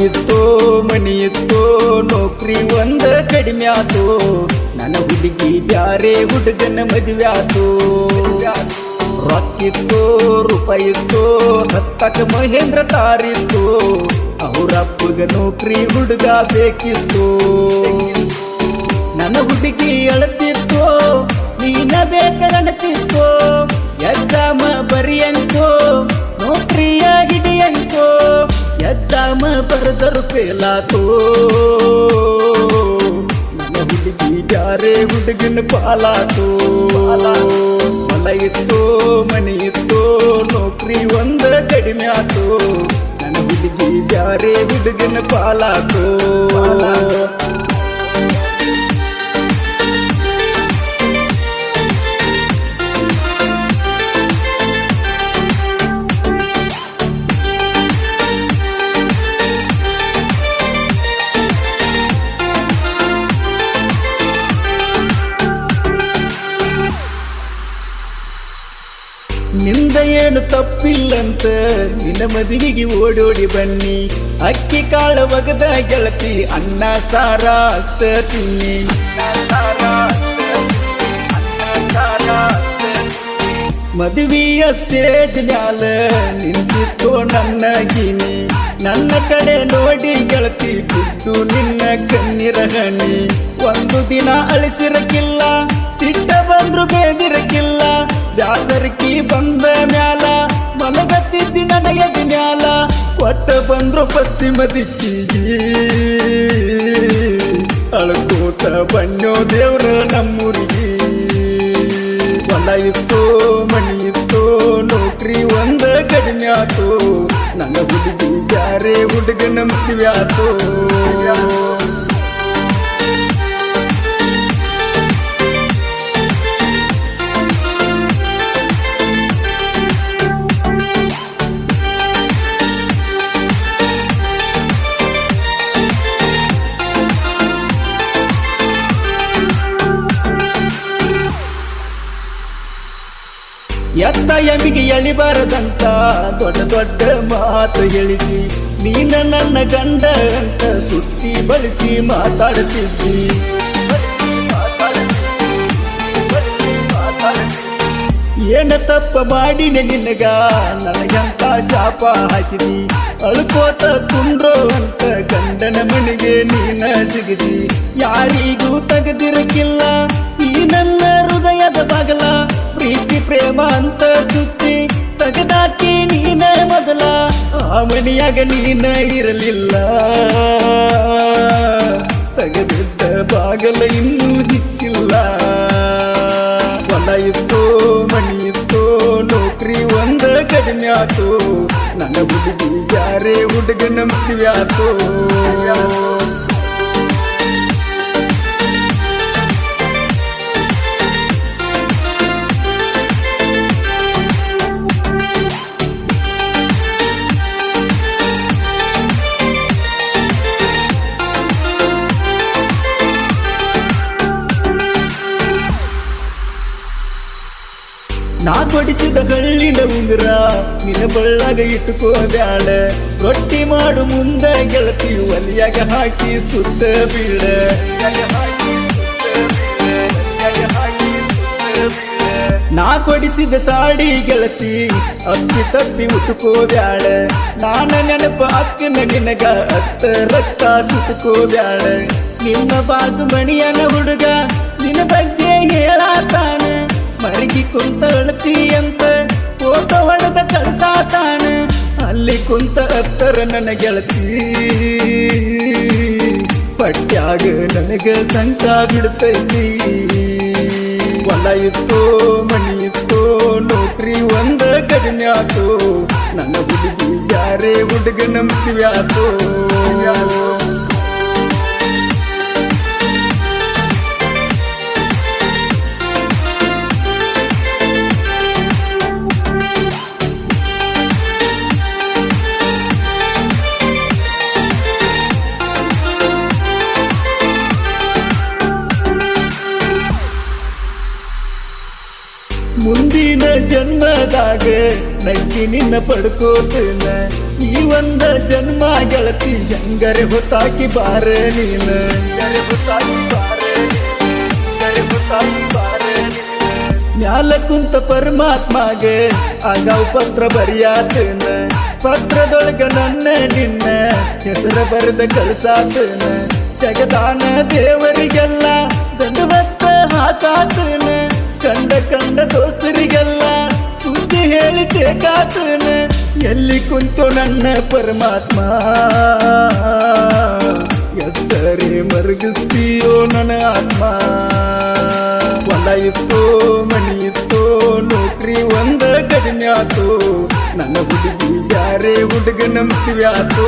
ಇತ್ತೋ ಮನಿ ಇತ್ತೋ ನೌಕರಿ ಒಂದ ಕಡಿಮೆ ಆತು ನನ್ನ ಹುಡುಗಿ ಬ್ಯಾರೆ ಹುಡುಗನ ಮದುವೆ ಆತು ರೊಕ್ಕಿತ್ತು ರೂಪಾಯಿ ಇತ್ತು ಹತ್ತಕ ಮಹೇಂದ್ರ ತಾರಿತ್ತು ಅವರಪ್ಪಗ ನೌಕರಿ ಹುಡುಗ ಬೇಕಿತ್ತು ನನ್ನ ಹುಡುಗಿ ಅಳತಿತ್ತು ನೀನ ಬೇಕಂತಿತ್ತು ಎಕ್ಸಾಮ ಬರಿಯಂತೋ ನೌಕರಿಯ ಹಿಡಿಯಂತೋ ಎಕ್ಸಾಮ ಬರೆದರು ಫೇಲಾತೋ ನನ್ನ ಹುಡುಗಿ ಬ್ಯಾರೆ ಹುಡುಗನ ಪಾಲಾತೋ ಹೊಲ ಇತ್ತು ಮನೆ ಇತ್ತು ನೌಕರಿ ಒಂದ ಕಡಿಮೆ ಆತು ನನ್ನ ಹುಡುಗಿ ಬ್ಯಾರೆ ಹುಡುಗನ ಪಾಲಾತೋ ನಿಂದ ಏನು ತಪ್ಪಿಲ್ಲಂತ ನಿನ್ನ ಮದುವೆಗೆ ಓಡೋಡಿ ಬನ್ನಿ ಅಕ್ಕಿ ಕಾಳು ಒಗದ ಗೆಳತಿ ಅನ್ನ ಸಾರ ಅಷ್ಟ ತಿನ್ನಿ ಮದುವೆಯ ಸ್ಟೇಜ್ ಮ್ಯಾಲ ನಿಂತಿತ್ತು ನನ್ನ ಗಿನಿ ನನ್ನ ಕಡೆ ನೋಡಿ ಗೆಳತಿ ಬಿದ್ದು ನಿನ್ನ ಕಣ್ಣಿರ ಹನಿ ಒಂದು ದಿನ ಅಳಿಸಿರಕ್ಕಿಲ್ಲ ಸಿಟ್ಟ ಬಂದ್ರು ಬೇದಿರಕ್ಕಿಲ್ಲ ಬ್ಯಾಸರಕಿ ಬಂದ ಮ್ಯಾಲ ಮಲಗತ್ತಿದ್ದಿ ನನಯದ ಮ್ಯಾಲ ಕೊಟ್ಟ ಬಂದ್ರು ಪಶ್ಚಿಮ ದಿಕ್ಕಿಗಿ ಅಳ್ಕೋತ ಬಣ್ಣೋ ದೇವ್ರ ನಮ್ಮೂರಿಗೆ ಹೊಲ ಇತ್ತು ಮನಿ ಇತ್ತು ನೌಕರಿ ಒಂದ ಕಡಿಮೆ ಆತು ನನ್ನ ಹುಡುಗಿ ಬ್ಯಾರೆ ಹುಡುಗನ ಮದುವೆ ಆತು ಎತ್ತ ಎಮಿಗೆ ಎಳಿಬಾರದಂತ ದೊಡ್ಡ ದೊಡ್ಡ ಮಾತು ಹೇಳಿದಿ ನೀನ ನನ್ನ ಗಂಡ ಅಂತ ಸುತ್ತಿ ಬಳಸಿ ಮಾತಾಡ್ತಿದ್ದಿ ಏನ ತಪ್ಪ ಮಾಡಿನ ನಿನಗ ನನಗಂತ ಶಾಪ ಹಾಕಿದಿ ಅಳ್ಕೋತ ಕುಂಡ್ರೋ ಅಂತ ಗಂಡನ ಮನೆಗೆ ನೀನ ಜಿಗಿದಿ ಯಾರಿಗೂ ತೆಗೆದಿರಕ್ಕಿಲ್ಲ ಈ ನನ್ನ ಹೃದಯದ ಬಾಗಲ ಪ್ರೀತಿ ಪ್ರೇಮ ಅಂತ ಸುತ್ತಿ ತೆಗೆದಾಕಿ ನೀನ ಮೊದಲ ಆ ಮನೆಯಾಗ ನೀನ ಇರಲಿಲ್ಲ ತೆಗೆದಿದ್ದ ಬಾಗಲ ಇನ್ನೂ ದಿಕ್ಕಿಲ್ಲ ಹೊಲ ಇತ್ತು ಮನಿ ಇತ್ತು ನೌಕರಿ ಒಂದ ಕಡಿಮೆ ಆತು ನನ್ನ ಹುಡುಗಿ ಬ್ಯಾರೆ ಹುಡುಗನ ಮದುವೆ ಆತು ನಾ ಕೊಡಿಸಿದ ಹಳ್ಳಿನ ಉಂಗುರ ನಿನ್ನ ಬಳ್ಳಾಗ ಇಟ್ಟುಕೋ ಬ್ಯಾಡ ರೊಟ್ಟಿ ಮಾಡು ಮುಂದ ಗೆಳತಿ ಒಲಿಯಾಗ ಹಾಕಿ ಸುತ್ತ ಬೀಳ ನಾ ಕೊಡಿಸಿದ ಸಾಡಿ ಗೆಳತಿ ಅಕ್ಕಿ ತಪ್ಪಿ ಉಟ್ಟುಕೋ ಬ್ಯಾಡ ನಾನ ನೆನಪ ಅಕ್ಕನ ನಿನಗ ಅತ್ತ ರಕ್ತ ಸುತ್ತಕೋ ಬ್ಯಾಡ ನಿನ್ನ ಬಾಜು ಮಣಿಯನ ಹುಡುಗ ನಿನ್ನ ಬಗ್ಗೆ ಹೇಳಾತಾನ ಮರಗಿ ಕುಂತ ಅಳತಿ ಅಂತ ಫೋಟೋ ಹೊಡೆದ ಕಳ್ಸಾತಾನ ಅಲ್ಲಿ ಕುಂತ ಹತ್ತರ ನನ್ನ ಗೆಳತಿ ಪಟ್ಯಾಗ ನನಗ ಸಂಕ ಬಿಡ್ತೈತಿ ಹೊಲ ಇತ್ತು ಮನಿ ಇತ್ತು ನೌಕರಿ ಒಂದ ಕಡಿಮೆ ಆತು ನನ್ನ ಹುಡುಗಿ ಬ್ಯಾರೆ ಹುಡುಗನ ಮದುವೆ ಆತು ಮುಂದಿನ ಜನ್ಮದಾಗ ನಕ್ಕಿ ನಿನ್ನ ಪಡ್ಕೋತೇನ ಈ ಒಂದ ಜನ್ಮ ಗೆಳತಿ ಹೆಂಗರೆ ಹೊತ್ತಾಕಿ ಬಾರೆ ನೀನು ಹೆಂಗರೆ ಹೊತ್ತಾಕಿ ಬಾರೆ ಹೆಂಗರೆ ಹೊತ್ತಾಕಿ ಬಾರೆ ಮ್ಯಾಲ ಕುಂತ ಪರಮಾತ್ಮಗೆ ಆಗಾವ್ ಪತ್ರ ಬರಿಯಾತನ ಪತ್ರದೊಳಗ ನನ್ನ ನಿನ್ನ ಹೆಸರ ಬರೆದ ಕಳ್ಸಾತನ ಜಗದಾನ ದೇವರಿಗೆಲ್ಲ ದಂಡವತ್ತ ಹಾಕಾತನ ಕಂಡ ದೋಸ್ತರಿಗೆಲ್ಲ ಸುದ್ದಿ ಹೇಳಿ ತೇಕಾತನ ಎಲ್ಲಿ ಕುಂತು ನನ್ನ ಪರಮಾತ್ಮ ಎಷ್ಟರೇ ಮರಗಿಸ್ತೀಯೋ ನನ್ನ ಆತ್ಮ ಹೊಲ ಇತ್ತೋ ಮನಿ ಇತ್ತೋ ನೌಕರಿ ಒಂದ ಕಡಿಮೆ ಆತು ನನ್ನ ಹುಡುಗಿ ಯಾರೇ ಹುಡುಗ ನಂಬ್ತೀವಿ ಆತು